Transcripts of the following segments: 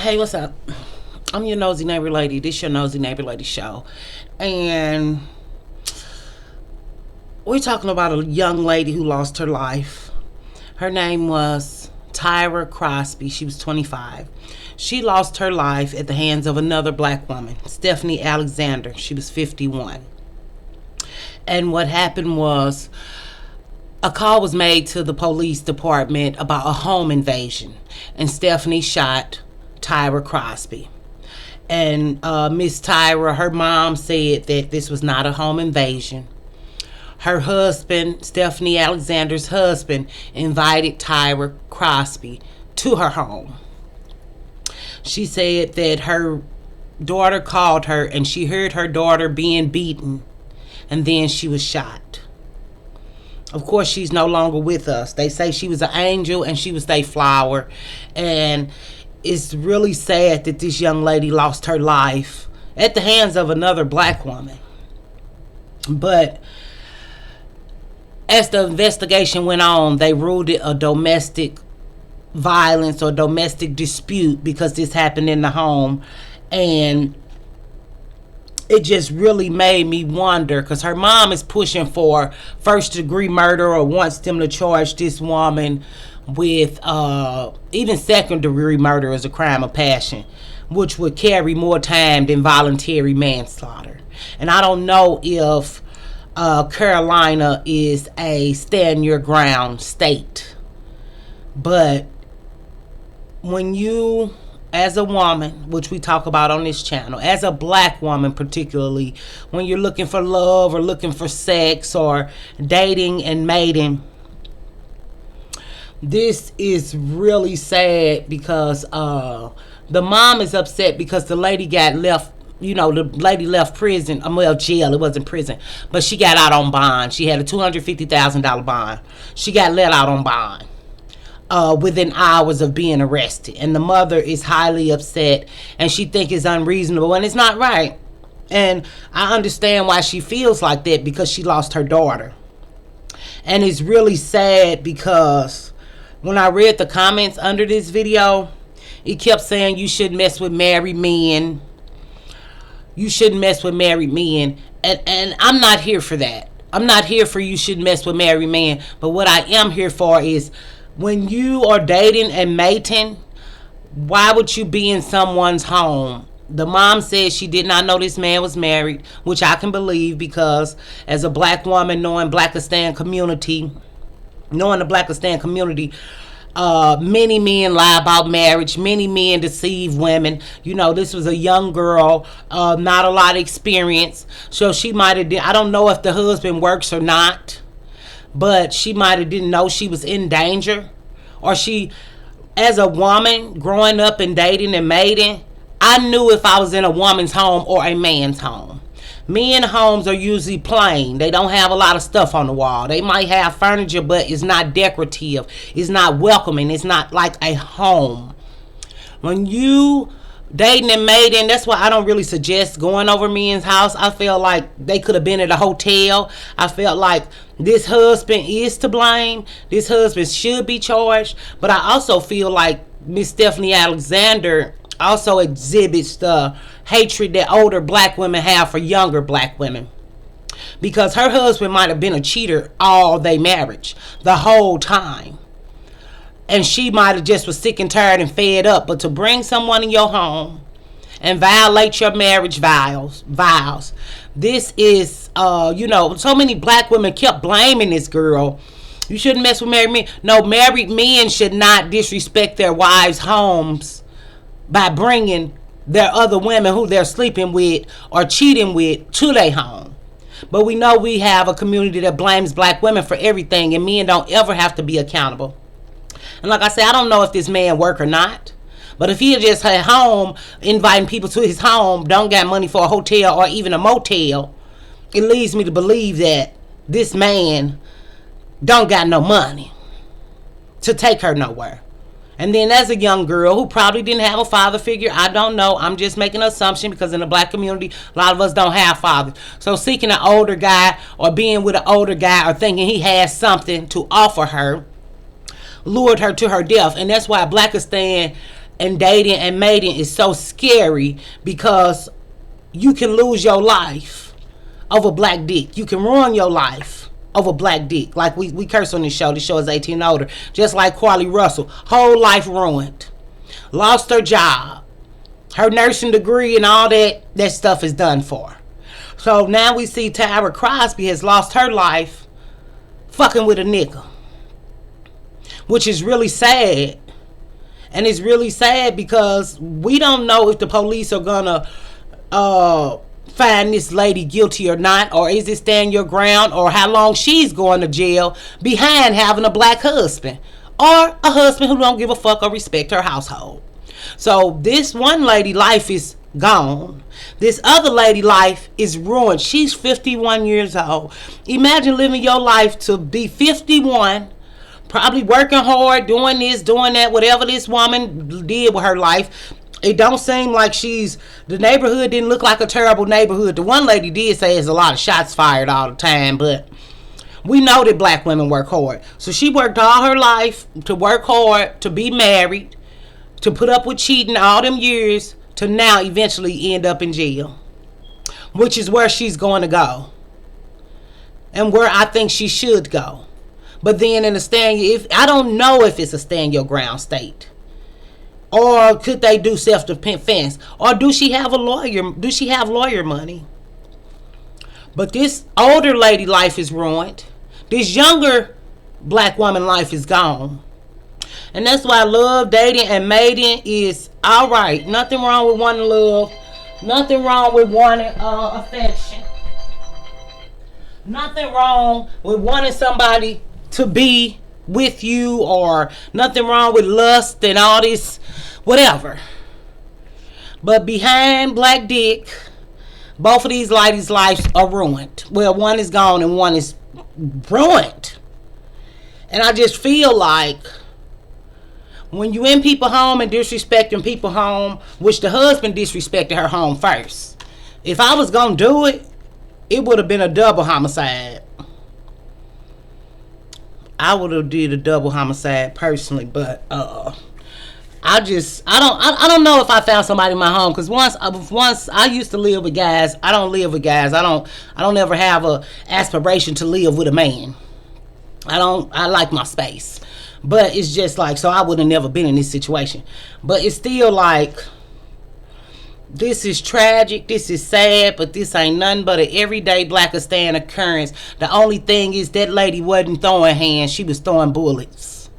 Hey, what's up? I'm your nosy neighbor lady. This your nosy neighbor lady show. And we're talking about a young lady who lost her life. Her name was Tyra Crosby. She was 25. She lost her life at the hands of another black woman, Stephanie Alexander. She was 51. And what happened was a call was made to the police department about a home invasion. And Stephanie shot Tyra Crosby. And Miss Tyra, her mom said that this was not a home invasion. Her husband, Stephanie Alexander's husband, invited Tyra Crosby to her home. She said that her daughter called her and she heard her daughter being beaten, and then she was shot. Of course, she's no longer with us. They say she was an angel and she was their flower. And it's really sad that this young lady lost her life at the hands of another black woman. But as the investigation went on, they ruled it a domestic violence or domestic dispute because this happened in the home. And it just really made me wonder, because her mom is pushing for first degree murder or wants them to charge this woman with even second degree murder as a crime of passion, which would carry more time than voluntary manslaughter. And I don't know if Carolina is a stand your ground state, but when you, as a woman, which we talk about on this channel, as a black woman particularly, when you're looking for love or looking for sex or dating and mating, this is really sad because the mom is upset because the lady got left, the lady left prison, well, jail, it wasn't prison, but she got out on bond. She had a $250,000 bond. She got let out on bond within hours of being arrested. And the mother is highly upset and she thinks it's unreasonable and it's not right. And I understand why she feels like that, because she lost her daughter. And it's really sad because when I read the comments under this video, it kept saying you shouldn't mess with married men. You shouldn't mess with married men. And I'm not here for that. I'm not here for you shouldn't mess with married men. But what I am here for is when you are dating and mating, why would you be in someone's home? The mom said she did not know this man was married, which I can believe, because as a black woman, knowing the Blackistan community, many men lie about marriage. Many men deceive women. This was a young girl, not a lot of experience. So she might have, I don't know if the husband works or not, but she might have didn't know she was in danger. Or she, as a woman, growing up and dating and mating, I knew if I was in a woman's home or a man's home. Men homes are usually plain. They don't have a lot of stuff on the wall. They might have furniture, but it's not decorative. It's not welcoming. It's not like a home. When you dating and mating, that's why I don't really suggest going over men's house. I feel like they could have been at a hotel. I felt like this husband is to blame. This husband should be charged. But I also feel like Miss Stephanie Alexander also exhibits the hatred that older black women have for younger black women, because her husband might have been a cheater all their marriage, the whole time, and she might have just was sick and tired and fed up. But to bring someone in your home and violate your marriage vows, this is so many black women kept blaming this girl. You shouldn't mess with married men. No, married men should not disrespect their wives' homes by bringing their other women who they're sleeping with or cheating with to their home. But we know we have a community that blames black women for everything, and men don't ever have to be accountable. And like I said, I don't know if this man work or not, but if he just at home inviting people to his home, don't got money for a hotel or even a motel, it leads me to believe that this man don't got no money to take her nowhere. And then as a young girl who probably didn't have a father figure, I don't know, I'm just making an assumption, because in the black community, a lot of us don't have fathers. So seeking an older guy or being with an older guy or thinking he has something to offer her lured her to her death. And that's why Blackistan and dating and mating is so scary because you can lose your life over black dick. You can ruin your life over black dick. Like we curse on this show. This show is 18 and older. Just like Carly Russell. Whole life ruined. Lost her job. Her nursing degree and all that stuff is done for. So now we see Tyra Crosby has lost her life fucking with a nigga. Which is really sad. And it's really sad because we don't know if the police are gonna find this lady guilty or not, or is it stand your ground, or how long she's going to jail behind having a black husband, or a husband who don't give a fuck or respect her household. So this one lady life is gone. This other lady life is ruined. She's 51 years old. Imagine living your life to be 51, probably working hard, doing this, doing that, whatever this woman did with her life. It don't seem like the neighborhood didn't look like a terrible neighborhood. The one lady did say there's a lot of shots fired all the time, but we know that black women work hard. So she worked all her life to work hard, to be married, to put up with cheating all them years, to now eventually end up in jail. Which is where she's going to go. And where I think she should go. But then in I don't know if it's a stand your ground state. Or could they do self-defense? Or do she have a lawyer? Do she have lawyer money? But this older lady life is ruined. This younger black woman life is gone. And that's why love, dating, and mating is alright. Nothing wrong with wanting love. Nothing wrong with wanting affection. Nothing wrong with wanting somebody to be with you, or nothing wrong with lust and all this whatever. But behind black dick, both of these ladies' lives are ruined. Well, one is gone and one is ruined. And I just feel like when you in people home and disrespecting people home, which the husband disrespected her home first. If I was gonna do it, it would have been a double homicide. I would have did a double homicide personally, but I don't know if I found somebody in my home, because once I used to live with guys. I don't live with guys. I don't ever have a aspiration to live with a man. I like my space. But it's just like, so I would have never been in this situation. But it's still like, this is tragic, this is sad, but this ain't nothing but an everyday Blackistan occurrence. The only thing is that lady wasn't throwing hands, she was throwing bullets.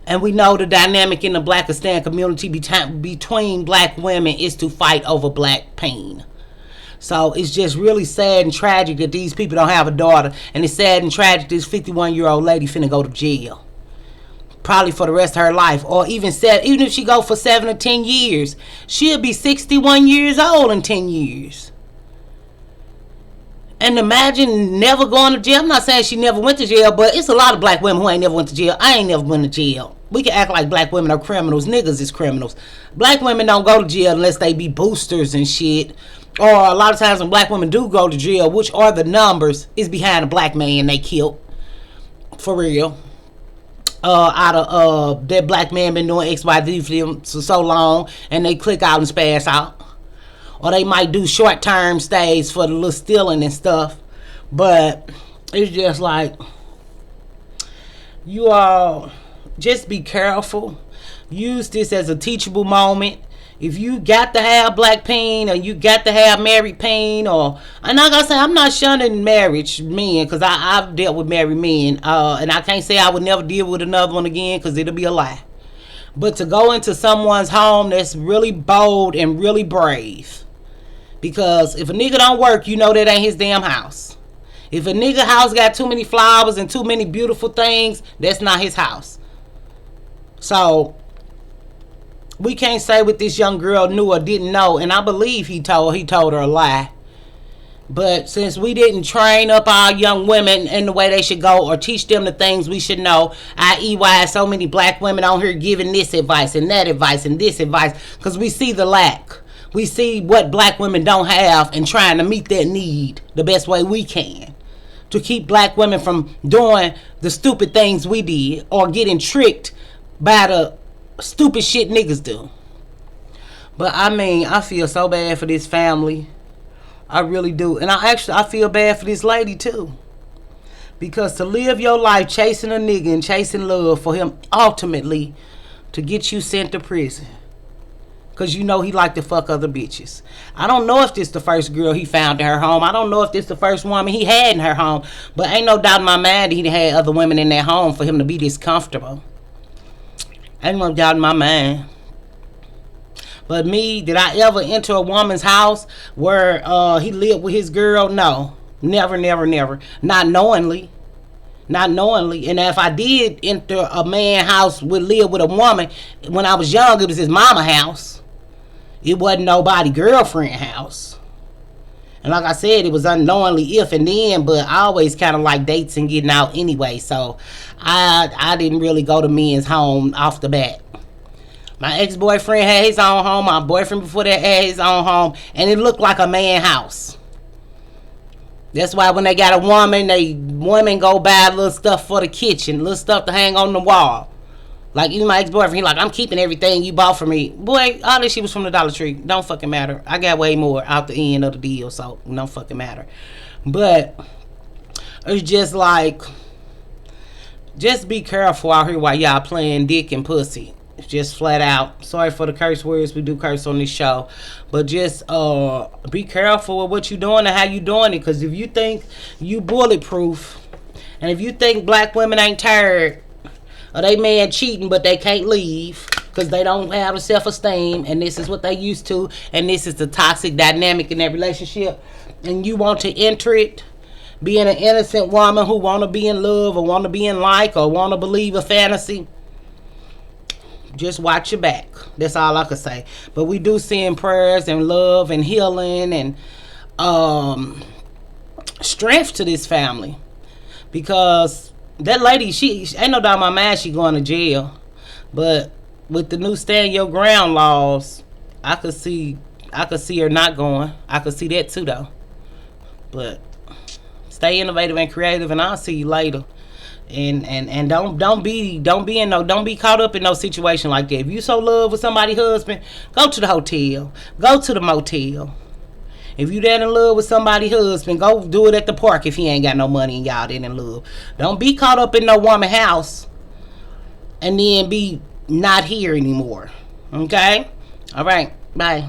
And we know the dynamic in the Blackistan community between black women is to fight over black pain. So it's just really sad and tragic that these people don't have a daughter. And it's sad and tragic this 51-year-old lady finna go to jail. Probably for the rest of her life. Or even if she go for 7 or 10 years, she'll be 61 years old in 10 years. And imagine never going to jail. I'm not saying she never went to jail, but it's a lot of black women who ain't never went to jail. I ain't never went to jail. We can act like black women are criminals. Niggas is criminals. Black women don't go to jail unless they be boosters and shit. Or a lot of times when black women do go to jail, which are the numbers, is behind a black man they killed. For real. Out of that black man been doing XYZ for them for so long, and they click out and spaz out. Or they might do short-term stays for the little stealing and stuff. But it's just like, you all just be careful. Use this as a teachable moment. If you got to have black pain, or you got to have married pain, or I'm not gonna say I'm not shunning marriage men, because I've dealt with married men, and I can't say I would never deal with another one again, because it'll be a lie. But to go into someone's home, that's really bold and really brave. Because if a nigga don't work, you know that ain't his damn house. If a nigga house got too many flowers and too many beautiful things, that's not his house. So we can't say what this young girl knew or didn't know, and I believe he told her a lie. But since we didn't train up our young women in the way they should go, or teach them the things we should know, i.e. why so many black women on here giving this advice and that advice and this advice, because we see the lack. We see what black women don't have and trying to meet that need the best way we can, to keep black women from doing the stupid things we did, or getting tricked by the stupid shit niggas do. But I mean, I feel so bad for this family. I really do. And I feel bad for this lady too. Because to live your life chasing a nigga and chasing love for him ultimately to get you sent to prison. Because you know he like to fuck other bitches. I don't know if this the first girl he found in her home. I don't know if this the first woman he had in her home. But ain't no doubt in my mind that he had other women in that home for him to be this comfortable. Ain't no doubt in my mind. But me, did I ever enter a woman's house where he lived with his girl? No. Never, never, never. Not knowingly. Not knowingly. And if I did enter a man's house live with a woman, when I was young, it was his mama house. It wasn't nobody girlfriend house. And like I said, it was unknowingly if and then, but I always kind of like dates and getting out anyway. So I didn't really go to men's home off the bat. My ex-boyfriend had his own home. My boyfriend before that had his own home. And it looked like a man house. That's why when they got a woman, women go buy little stuff for the kitchen. Little stuff to hang on the wall. Like even my ex-boyfriend, he like, I'm keeping everything you bought for me. Boy, all this shit was from the Dollar Tree. Don't fucking matter. I got way more out the end of the deal. So don't fucking matter. But it's just like, just be careful out here while y'all playing dick and pussy. Just flat out. Sorry for the curse words. We do curse on this show. But just be careful with what you're doing and how you doing it. Because if you think you bulletproof, and if you think black women ain't tired of they man cheating but they can't leave because they don't have the self-esteem and this is what they used to and this is the toxic dynamic in that relationship, and you want to enter it being an innocent woman who want to be in love or want to be in like or want to believe a fantasy, just watch your back. That's all I could say. But we do send prayers and love and healing and strength to this family. Because that lady, she ain't no doubt in my mind she going to jail. But with the new stand your ground laws, I could see her not going. I could see that too though. But stay innovative and creative, and I'll see you later. And don't be caught up in no situation like that. If you so love with somebody's husband, go to the hotel, go to the motel. If you that in love with somebody's husband, go do it at the park if he ain't got no money and y'all that in love. Don't be caught up in no woman's house and then be not here anymore. Okay? All right. Bye.